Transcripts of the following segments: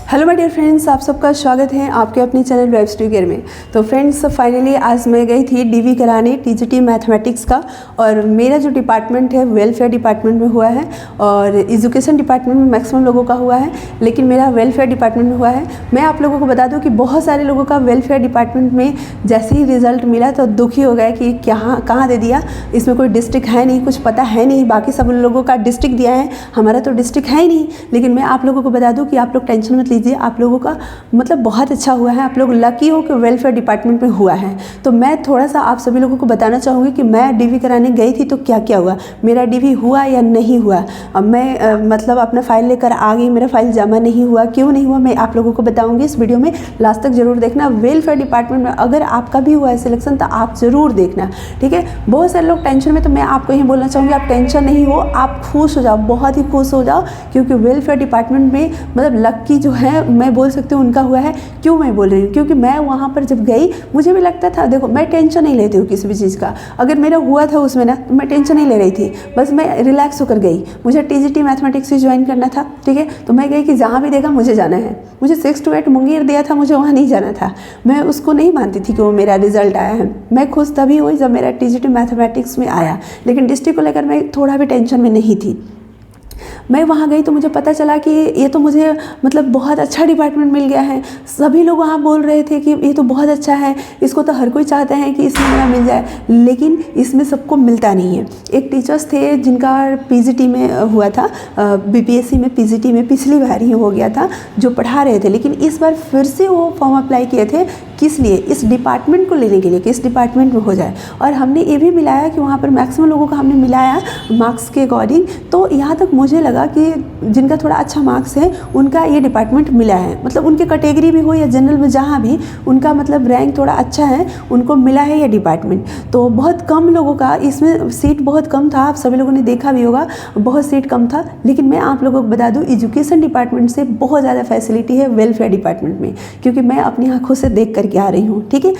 Hello my dear friends, आप सबका स्वागत है आपके अपने चैनल वेब स्टडी केयर में। तो फ्रेंड्स, फाइनली आज मैं गई थी डीवी कराने टीजीटी मैथमेटिक्स का। और मेरा जो डिपार्टमेंट है वेलफेयर डिपार्टमेंट में हुआ है और एजुकेशन डिपार्टमेंट में मैक्सिमम लोगों का हुआ है, लेकिन मेरा वेलफेयर डिपार्टमेंट में हुआ है। मैं आप लोगों को बता दूँ कि बहुत सारे लोगों का वेलफेयर डिपार्टमेंट में जैसे ही रिजल्ट मिला तो दुखी हो गया कि कहाँ दे दिया, इसमें कोई डिस्ट्रिक्ट है नहीं, कुछ पता है नहीं। बाकी सब लोगों का डिस्ट्रिक्ट दिया है, हमारा तो डिस्ट्रिक्ट है ही नहीं। लेकिन मैं आप लोगों को बता दूँ कि आप लोग टेंशन मत लीजिए, आप लोगों का मतलब बहुत अच्छा हुआ है। आप लोग लकी हो कि वेलफेयर डिपार्टमेंट में हुआ है। तो मैं थोड़ा सा आप सभी लोगों को बताना चाहूँगी कि मैं डीवी कराने गई थी तो क्या क्या हुआ, मेरा डीवी हुआ या नहीं हुआ। अब मैं मतलब अपना फाइल लेकर आ गई, मेरा फाइल जमा नहीं हुआ, क्यों नहीं हुआ मैं आप लोगों को बताऊँगी इस वीडियो में। लास्ट तक जरूर देखना। वेलफेयर डिपार्टमेंट में अगर आपका भी हुआ है सिलेक्शन तो आप ज़रूर देखना, ठीक है। बहुत सारे लोग टेंशन में, तो मैं आपको यही बोलना चाहूँगी आप टेंशन नहीं हो, आप खुश हो जाओ, बहुत ही खुश हो जाओ, क्योंकि वेलफेयर डिपार्टमेंट में मतलब लक्की जो है मैं बोल सकती हूँ उनका हुआ है। क्यों मैं बोल रही हूँ, क्योंकि मैं वहाँ पर जब गई मुझे भी लगता था, देखो मैं टेंशन नहीं लेती हूँ किसी भी चीज़ का। अगर मेरा हुआ था उसमें ना तो मैं टेंशन नहीं ले रही थी, बस मैं रिलैक्स होकर गई। मुझे टीजीटी मैथमेटिक्स से ज्वाइन करना था, ठीक है। तो मैं गई कि जहाँ भी देगा मुझे जाना है। मुझे 6 to 8 मुंगेर दिया था, मुझे वहाँ नहीं जाना था। मैं उसको नहीं मानती थी कि वो मेरा रिजल्ट आया है। मैं खुश तभी हुई जब मेरा टीजीटी मैथमेटिक्स में आया, लेकिन डिस्ट्रिक्ट को लेकर मैं थोड़ा भी टेंशन में नहीं थी। मैं वहाँ गई तो मुझे पता चला कि ये तो मुझे मतलब बहुत अच्छा डिपार्टमेंट मिल गया है। सभी लोग वहाँ बोल रहे थे कि ये तो बहुत अच्छा है, इसको तो हर कोई चाहता है कि इसमें मेरा मिल जाए, लेकिन इसमें सबको मिलता नहीं है। एक टीचर्स थे जिनका पीजीटी में हुआ था, बीपीएससी में पीजीटी में पिछली बार ही हो गया था, जो पढ़ा रहे थे, लेकिन इस बार फिर से वो फॉर्म अप्लाई किए थे। किस लिए? इस डिपार्टमेंट को लेने के लिए कि इस डिपार्टमेंट में हो जाए। और हमने ये भी मिलाया कि वहाँ पर मैक्सिमम लोगों का हमने मिलाया मार्क्स के अकॉर्डिंग। तो यहाँ तक मुझे लगा कि जिनका थोड़ा अच्छा मार्क्स है उनका ये डिपार्टमेंट मिला है, मतलब उनके कैटेगरी में हो या जनरल में जहाँ भी उनका मतलब रैंक थोड़ा अच्छा है, उनको मिला है ये डिपार्टमेंट। तो बहुत कम लोगों का इसमें सीट बहुत कम था, आप सभी लोगों ने देखा भी होगा, बहुत सीट कम था। लेकिन मैं आप लोगों को बता दूँ एजुकेशन डिपार्टमेंट से बहुत ज़्यादा फैसिलिटी है वेलफेयर डिपार्टमेंट में, क्योंकि मैं अपनी आँखों से देख करके आ रही हूँ, ठीक है।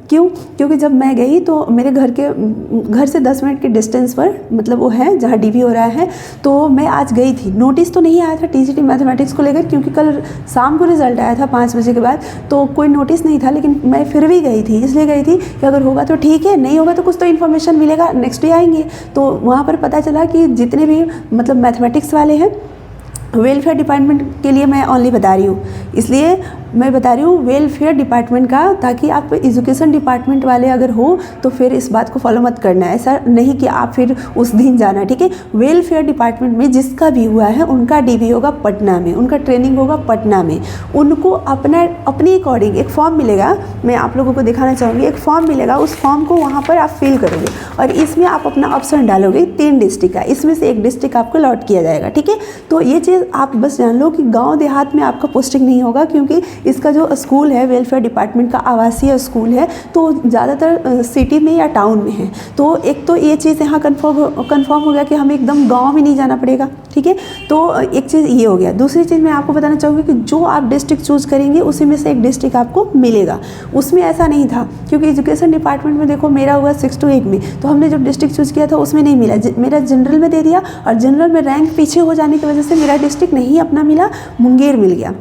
क्यों? क्योंकि जब मैं गई तो मेरे घर से 10 मिनट के डिस्टेंस पर मतलब वो है जहाँ डीवी हो रहा है। तो मैं आज गई थी, नोटिस तो नहीं आया था टीजीटी मैथमेटिक्स को लेकर, क्योंकि कल शाम को रिजल्ट आया था 5 बजे के बाद, तो कोई नोटिस नहीं था। लेकिन मैं फिर भी गई थी, इसलिए गई थी कि अगर होगा तो ठीक है, नहीं होगा तो कुछ तो इन्फॉर्मेशन मिलेगा, नेक्स्ट डे आएंगे। तो वहाँ पर पता चला कि जितने भी मतलब मैथमेटिक्स वाले हैं वेलफेयर डिपार्टमेंट के लिए मैं ओनली बता रही हूँ, इसलिए मैं बता रही हूँ वेलफेयर डिपार्टमेंट का, ताकि आप एजुकेशन डिपार्टमेंट वाले अगर हो तो फिर इस बात को फॉलो मत करना है। ऐसा नहीं कि आप फिर उस दिन जाना, ठीक है। वेलफेयर डिपार्टमेंट में जिसका भी हुआ है उनका डीवी होगा पटना में, उनका ट्रेनिंग होगा पटना में। उनको अपने अकॉर्डिंग एक फॉर्म मिलेगा, मैं आप लोगों को दिखाना चाहूँगी। एक फॉर्म मिलेगा, उस फॉर्म को वहाँ पर आप फिल करोगे और इसमें आप अपना ऑप्शन डालोगे 3 डिस्ट्रिक्ट का, इसमें से एक डिस्ट्रिक्ट आपको अलॉट किया जाएगा, ठीक है। तो ये चीज़ आप बस जान लो कि गाँव देहात में आपका पोस्टिंग नहीं होगा, क्योंकि इसका जो स्कूल है वेलफेयर डिपार्टमेंट का आवासीय स्कूल है, तो ज़्यादातर सिटी में या टाउन में है। तो एक तो ये चीज़ यहाँ कन्फर्म हो गया कि हमें एकदम गांव में नहीं जाना पड़ेगा, ठीक है। तो एक चीज़ ये हो गया। दूसरी चीज़ मैं आपको बताना चाहूँगी कि जो आप डिस्ट्रिक्ट चूज़ करेंगे उसी में से एक डिस्ट्रिक्ट आपको मिलेगा। उसमें ऐसा नहीं था, क्योंकि एजुकेशन डिपार्टमेंट में देखो मेरा हुआ 6 to 8 में, तो हमने जो डिस्ट्रिक्ट चूज़ किया था उसमें नहीं मिला, मेरा जनरल में दे दिया, और जनरल में रैंक पीछे हो जाने की वजह से मेरा डिस्ट्रिक्ट नहीं अपना मिला, मुंगेर मिल गया।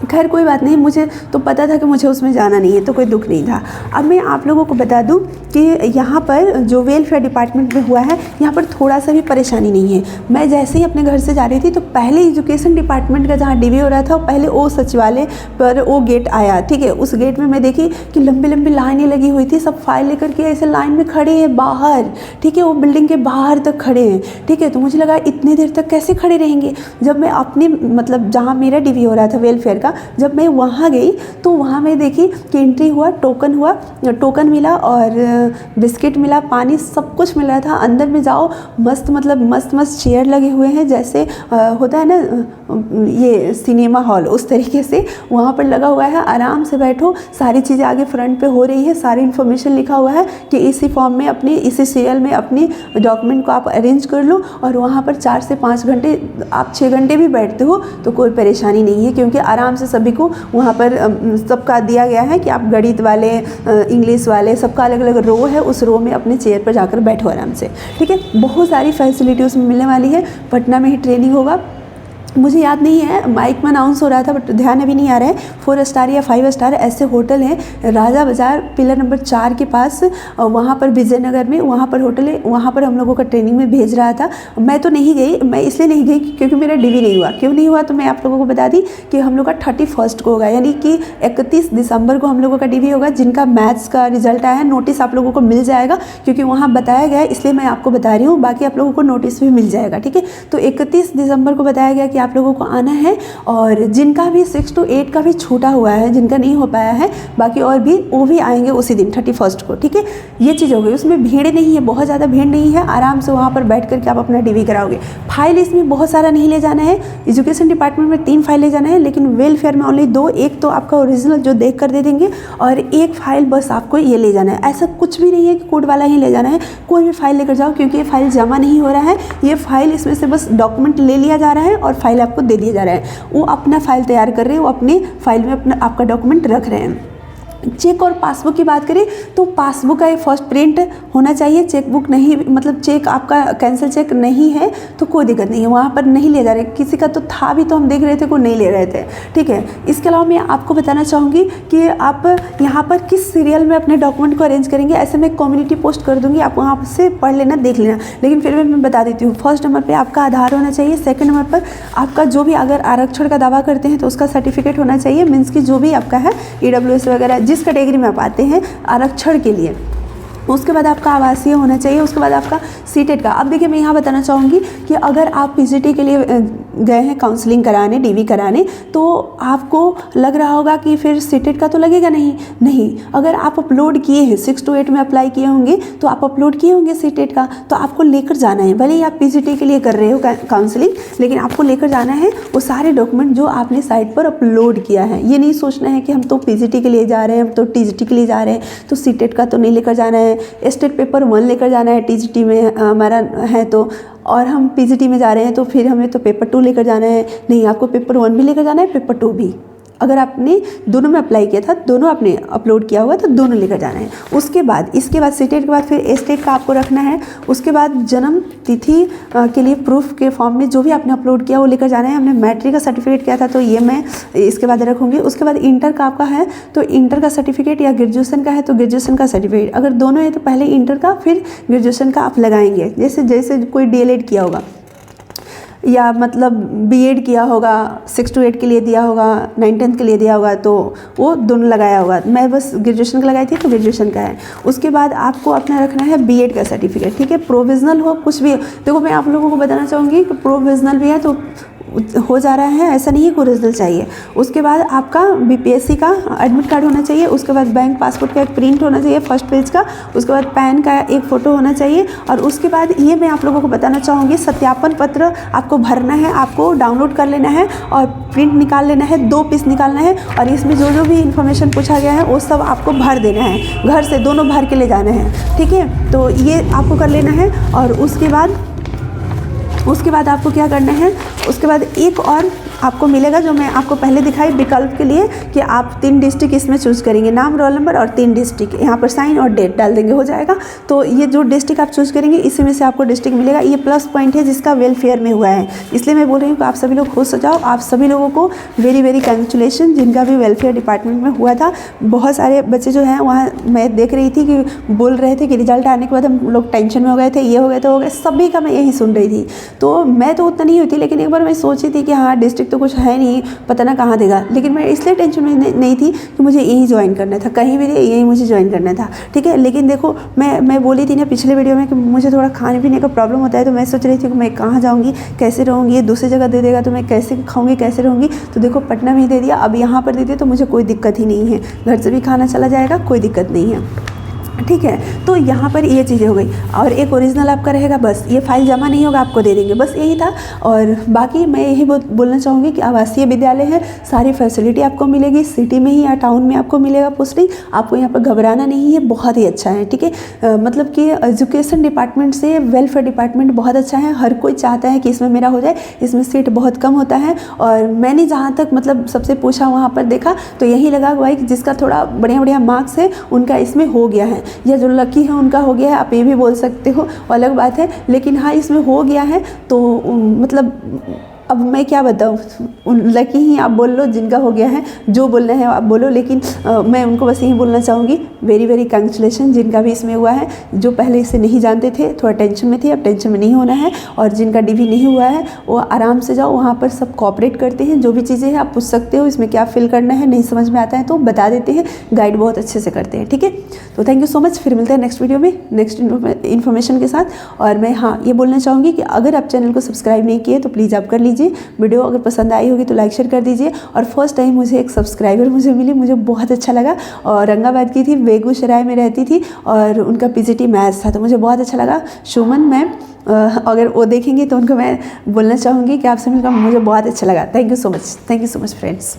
खैर कोई बात नहीं, मुझे तो पता था कि मुझे उसमें जाना नहीं है, तो कोई दुख नहीं था। अब मैं आप लोगों को बता दूं कि यहाँ पर जो वेलफेयर डिपार्टमेंट में हुआ है, यहाँ पर थोड़ा सा भी परेशानी नहीं है। मैं जैसे ही अपने घर से जा रही थी तो पहले एजुकेशन डिपार्टमेंट का जहाँ डीवी हो रहा था, पहले वो सचिवालय पर वो गेट आया, ठीक है। उस गेट में मैं देखी कि लंबी लंबी लाइनें लगी हुई थी, सब फाइल लेकर के ऐसे लाइन में खड़े हैं बाहर, ठीक है, वो बिल्डिंग के बाहर तक खड़े हैं, ठीक है। तो मुझे लगा इतनी देर तक कैसे खड़े रहेंगे। जब मैं अपनी मतलब जहाँ मेरा डीवी हो रहा था वेलफेयर का, जब मैं वहाँ गई तो वहाँ मैं देखी कि एंट्री हुआ, टोकन मिला और बिस्किट मिला, पानी, सब कुछ मिल रहा था। अंदर में जाओ, मस्त मतलब मस्त चेयर लगे हुए हैं, जैसे होता है ना ये सिनेमा हॉल, उस तरीके से वहाँ पर लगा हुआ है। आराम से बैठो, सारी चीज़ें आगे फ्रंट पे हो रही है, सारी इन्फॉर्मेशन लिखा हुआ है कि इसी फॉर्म में अपनी इसी सीरियल में अपनी डॉक्यूमेंट को आप अरेंज कर लो। और वहाँ पर 4 से 5 घंटे, आप 6 घंटे भी बैठते हो तो कोई परेशानी नहीं है, क्योंकि आराम से सभी को वहाँ पर सबका दिया गया है कि आप गणित वाले, इंग्लिश वाले, सबका अलग अलग रो है, उस रो में अपने चेयर पर जाकर बैठो आराम से, ठीक है। बहुत सारी फैसिलिटी उसमें मिलने वाली है। पटना में ही ट्रेनिंग होगा, मुझे याद नहीं है, माइक में अनाउंस हो रहा था बट ध्यान अभी नहीं आ रहा है। 4 स्टार या 5 स्टार ऐसे होटल हैं राजा बाज़ार पिलर नंबर 4 के पास, वहाँ पर विजयनगर में वहाँ पर होटल है। वहाँ पर हम लोगों का ट्रेनिंग में भेज रहा था। मैं तो नहीं गई, मैं इसलिए नहीं गई क्योंकि मेरा डीवी नहीं हुआ। क्यों नहीं हुआ तो मैं आप लोगों को बता दी कि हम लोग का 31 को होगा, यानी कि 31 दिसंबर को हम लोगों का डीवी होगा। जिनका मैथ्स का रिजल्ट आया है नोटिस आप लोगों को मिल जाएगा, क्योंकि वहाँ बताया गया है इसलिए मैं आपको बता रही हूँ। बाकी आप लोगों को नोटिस भी मिल जाएगा, ठीक है। तो 31 दिसंबर को बताया गया कि आप लोगों को आना है। और जिनका भी 6 to 8 का भी छूटा हुआ है, जिनका नहीं हो पाया है, बाकी और भी वो भी आएंगे उसी दिन 31 को, ठीक है। ये चीज़ हो गई। उसमें भीड़ नहीं है, बहुत ज़्यादा भीड़ नहीं है, आराम से वहाँ पर बैठ करके आप अपना डीवी कराओगे। फाइल इसमें बहुत सारा नहीं ले जाना है। एजुकेशन डिपार्टमेंट में 3 फाइल ले जाना है, लेकिन वेलफेयर में ओनली 2। एक तो आपका ओरिजिनल जो देख कर दे देंगे, और एक फाइल बस आपको ये ले जाना है। ऐसा कुछ भी नहीं है कि कोड वाला ही ले जाना है, कोई भी फाइल लेकर जाओ, क्योंकि ये फाइल जमा नहीं हो रहा है। ये फाइल इसमें से बस डॉक्यूमेंट ले लिया जा रहा है और फाइल आपको दे दिया जा रहा है। वो अपना फाइल तैयार कर रहे हैं, वो अपनी फाइल में अपना आपका डॉक्यूमेंट रख रहे हैं। चेक और पासबुक की बात करें तो पासबुक का फर्स्ट प्रिंट होना चाहिए। चेकबुक नहीं, मतलब चेक आपका कैंसिल चेक नहीं है तो कोई दिक्कत नहीं है, वहाँ पर नहीं ले जा रहे। किसी का तो था भी तो हम देख रहे थे, कोई नहीं ले रहे थे, ठीक है। इसके अलावा मैं आपको बताना चाहूँगी कि आप यहाँ पर किस सीरियल में अपने डॉक्यूमेंट को अरेंज करेंगे। ऐसे मैं कम्युनिटी पोस्ट कर दूँगी, आप वहाँ से पढ़ लेना, देख लेना। लेकिन फिर भी मैं बता देती हूँ, फर्स्ट नंबर पर आपका आधार होना चाहिए। सेकेंड नंबर पर आपका जो भी अगर आरक्षण का दावा करते हैं तो उसका सर्टिफिकेट होना चाहिए, मीन्स की जो भी आपका है EWS वगैरह जिस कैटेगरी में आप आते हैं आरक्षण के लिए। उसके बाद आपका आवासीय होना चाहिए। उसके बाद आपका सीटेट का। अब देखिए मैं यहाँ बताना चाहूँगी कि अगर आप PGT के लिए गए हैं काउंसलिंग कराने, डीवी कराने, तो आपको लग रहा होगा कि फिर सीटेट का तो लगेगा नहीं। अगर आप अपलोड किए हैं 6 to 8 में अप्लाई किए होंगे तो आप अपलोड किए होंगे सीटेट का, तो आपको लेकर जाना है। भले ही आप PGT के लिए कर रहे हो काउंसलिंग, लेकिन आपको लेकर जाना है वो सारे डॉक्यूमेंट जो आपने साइट पर अपलोड किया है। ये नहीं सोचना है कि हम तो PGT के लिए जा रहे हैं, हम तो TGT के लिए जा रहे हैं, तो सीटेट का तो नहीं लेकर जाना है। स्टेट पेपर 1 लेकर जाना है, TGT में हमारा है तो, और हम PGT में जा रहे हैं तो फिर हमें तो पेपर 2 लेकर जाना है। नहीं, आपको पेपर 1 भी लेकर जाना है, पेपर 2 भी। अगर आपने दोनों में अप्लाई किया था, दोनों आपने अपलोड किया हुआ तो दोनों लेकर जाना है। उसके बाद इसके बाद सीटेट के बाद फिर एस्टेट का आपको रखना है। उसके बाद जन्म तिथि के लिए प्रूफ के फॉर्म में जो भी आपने अपलोड किया वो लेकर जाना है। हमने मैट्रिक का सर्टिफिकेट किया था तो ये मैं इसके बाद रखूँगी। उसके बाद इंटर का आपका है तो इंटर का सर्टिफिकेट, या ग्रेजुएशन का है तो ग्रेजुएशन का सर्टिफिकेट। अगर दोनों है तो पहले इंटर का फिर ग्रेजुएशन का आप लगाएंगे। जैसे कोई DLED किया होगा या मतलब B.Ed किया होगा, 6 to 8 के लिए दिया होगा, 9-10 के लिए दिया होगा, तो वो दोनों लगाया होगा। मैं बस ग्रेजुएशन का लगाई थी तो ग्रेजुएशन का है। उसके बाद आपको अपना रखना है B.Ed का सर्टिफिकेट, ठीक है। प्रोविजनल हो कुछ भी, देखो मैं आप लोगों को बताना चाहूँगी कि प्रोविजनल भी है तो हो जा रहा है, ऐसा नहीं है कि ओरिजिनल चाहिए। उसके बाद आपका BPSC का एडमिट कार्ड होना चाहिए। उसके बाद बैंक पासपोर्ट का एक प्रिंट होना चाहिए फर्स्ट पेज का। उसके बाद पैन का एक फ़ोटो होना चाहिए। और उसके बाद ये मैं आप लोगों को बताना चाहूँगी, सत्यापन पत्र आपको भरना है, आपको डाउनलोड कर लेना है और प्रिंट निकाल लेना है, 2 पीस निकालना है। और इसमें जो भी इन्फॉर्मेशन पूछा गया है वो सब आपको भर देना है, घर से दोनों भर के ले जाना है, ठीक है। तो ये आपको कर लेना है। और उसके बाद आपको क्या करना है, उसके बाद एक और आपको मिलेगा जो मैं आपको पहले दिखाई विकल्प के लिए, कि आप 3 डिस्ट्रिक्ट इसमें चूज़ करेंगे, नाम, रोल नंबर और 3 डिस्ट्रिक्ट। यहाँ पर साइन और डेट डाल देंगे, हो जाएगा। तो ये जो डिस्ट्रिक्ट आप चूज़ करेंगे इसी में से आपको डिस्ट्रिक्ट मिलेगा। ये प्लस पॉइंट है जिसका वेलफेयर में हुआ है, इसलिए मैं बोल रही हूँ कि आप सभी लोग खुश हो जाओ। आप सभी लोगों को वेरी वेरी कंग्रेचुलेशन जिनका भी वेलफेयर डिपार्टमेंट में हुआ था। बहुत सारे बच्चे जो हैं वहाँ मैं देख रही थी कि बोल रहे थे कि रिजल्ट आने के बाद हम लोग टेंशन में हो गए थे, ये हो गए तो हो गए, सभी का मैं यही सुन रही थी। तो मैं तो उतना नहीं हुई थी, लेकिन एक बार मैं सोची थी कि हाँ डिस्ट्रिक्ट तो कुछ है नहीं, पता ना कहाँ देगा, लेकिन मैं इसलिए टेंशन में नहीं थी कि मुझे यही ज्वाइन करना था, कहीं भी यही मुझे ज्वाइन करना था, ठीक है। लेकिन देखो मैं बोली थी ना पिछले वीडियो में कि मुझे थोड़ा खाने पीने का प्रॉब्लम होता है, तो मैं सोच रही थी कि मैं कहाँ जाऊँगी, कैसे रहूँगी, ये दूसरी जगह दे देगा तो मैं कैसे खाऊँगी, कैसे रहूँगी। तो देखो पटना में ही दे दिया, अब यहाँ पर दे दिया तो मुझे कोई दिक्कत ही नहीं है, घर से भी खाना चला जाएगा, कोई दिक्कत नहीं है, ठीक है। तो यहाँ पर ये चीज़ें हो गई। और एक ओरिजिनल आपका रहेगा, बस ये फाइल जमा नहीं होगा, आपको दे देंगे, बस यही था। और बाकी मैं यही बोलना चाहूँगी कि आवासीय विद्यालय है, सारी फैसिलिटी आपको मिलेगी, सिटी में ही या टाउन में आपको मिलेगा पोस्टिंग, आपको यहाँ पर घबराना नहीं है, बहुत ही अच्छा है, ठीक है। मतलब कि एजुकेशन डिपार्टमेंट से वेलफेयर डिपार्टमेंट बहुत अच्छा है, हर कोई चाहता है कि इसमें मेरा हो जाए, इसमें सीट बहुत कम होता है। और मैंने जहाँ तक मतलब सबसे पूछा वहाँ पर देखा तो यही लगा भाई कि जिसका थोड़ा बढ़िया मार्क्स है उनका इसमें हो गया है, या जो लकी है उनका हो गया है, आप ये भी बोल सकते हो, अलग बात है। लेकिन हाँ इसमें हो गया है तो मतलब अब मैं क्या बताऊँ, लकी ही आप बोल लो जिनका हो गया है, जो बोलना है आप बोलो, लेकिन मैं उनको बस यही बोलना चाहूँगी, वेरी वेरी कंग्रेचुलेशन जिनका भी इसमें हुआ है। जो पहले इसे नहीं जानते थे, थोड़ा टेंशन में थे, अब टेंशन में नहीं होना है। और जिनका डीवी नहीं हुआ है वो आराम से जाओ, वहाँ पर सब कोऑपरेट करते हैं। जो भी चीज़ें हैं आप पूछ सकते हो, इसमें क्या फिल करना है, नहीं समझ में आता है तो बता देते हैं, गाइड बहुत अच्छे से करते हैं। ठीक है, तो थैंक यू सो मच। फिर मिलते हैं नेक्स्ट वीडियो में नेक्स्ट इन्फॉर्मेशन के साथ। और मैं हाँ ये बोलना चाहूँगी कि अगर आप चैनल को सब्सक्राइब नहीं किए तो प्लीज़ आप कर लीजिए। वीडियो अगर पसंद आई होगी तो लाइक शेयर कर दीजिए। और फर्स्ट टाइम मुझे एक सब्सक्राइबर मिली, मुझे बहुत अच्छा लगा। और औरंगाबाद की थी, बेगूसराय में रहती थी और उनका पीजीटी मैथ्स था, तो मुझे बहुत अच्छा लगा। सुमन मैम, अगर वो देखेंगे तो उनको मैं बोलना चाहूँगी कि आपसे मिलकर मुझे बहुत अच्छा लगा। Thank you so much friends.